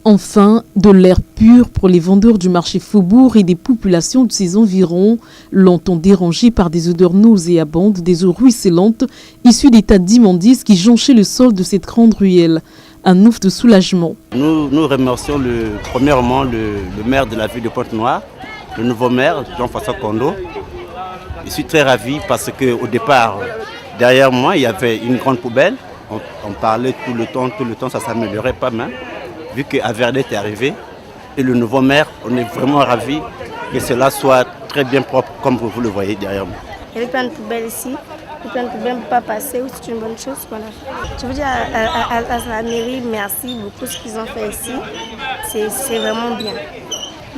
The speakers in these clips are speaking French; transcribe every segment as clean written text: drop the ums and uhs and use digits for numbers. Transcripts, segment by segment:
Enfin, de l'air pur pour les vendeurs du marché Faubourg et des populations de ses environs, longtemps dérangés par des odeurs nauséabondes, des eaux ruisselantes, issues des tas d'immondices qui jonchaient le sol de cette grande ruelle. Un ouf de soulagement. Nous remercions premièrement le maire de la ville de Pointe-Noire, le nouveau maire, Jean-François Kondo. Je suis très ravi parce qu'au départ, derrière moi, il y avait une grande poubelle. On parlait tout le temps, ça ne s'améliorait pas mal. Vu qu'Averdette est arrivé, et le nouveau maire, on est vraiment ravis que cela soit très bien propre, comme vous le voyez derrière moi. Il y avait plein de poubelles ici, plein de poubelles ne peuvent pas passer, c'est une bonne chose qu'on a fait. Je veux dire à la mairie, merci beaucoup ce qu'ils ont fait ici, c'est vraiment bien.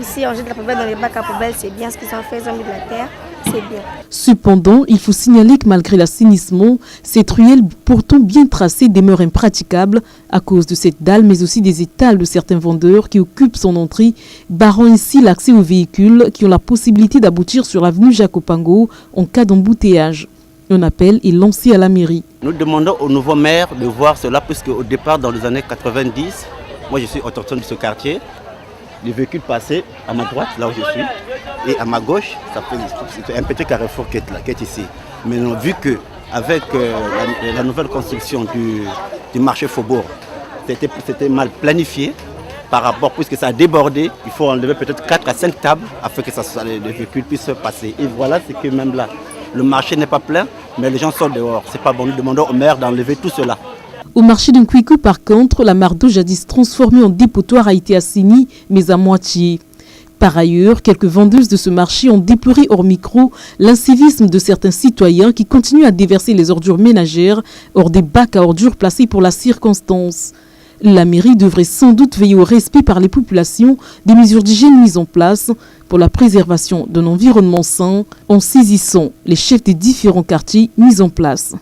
Ici, on jette la poubelle dans les bacs à poubelle, c'est bien ce qu'ils ont fait, ils ont mis de la terre, c'est bien. Cependant, il faut signaler que malgré l'assainissement, cette ruelle pourtant bien tracée demeure impraticable à cause de cette dalle, mais aussi des étals de certains vendeurs qui occupent son entrée, barrant ainsi l'accès aux véhicules qui ont la possibilité d'aboutir sur l'avenue Jacques-Opango en cas d'embouteillage. Un appel est lancé à la mairie. Nous demandons au nouveau maire de voir cela, puisque au départ, dans les années 90, moi je suis autochtone de ce quartier. Les véhicules passaient à ma droite, là où je suis, et à ma gauche, c'était un petit carrefour qui est ici. Mais non, vu qu'avec la nouvelle construction du marché Faubourg, c'était mal planifié par rapport, puisque ça a débordé, il faut enlever peut-être 4 à 5 tables afin que les véhicules puissent passer. Et voilà, c'est que même là, le marché n'est pas plein, mais les gens sont dehors. C'est pas bon, nous demandons au maire d'enlever tout cela. Au marché d'Nkwiku, par contre, la mare d'eau jadis transformée en dépotoir a été assainie, mais à moitié. Par ailleurs, quelques vendeuses de ce marché ont déploré hors micro l'incivisme de certains citoyens qui continuent à déverser les ordures ménagères hors des bacs à ordures placés pour la circonstance. La mairie devrait sans doute veiller au respect par les populations des mesures d'hygiène mises en place pour la préservation d'un environnement sain en saisissant les chefs des différents quartiers mis en place.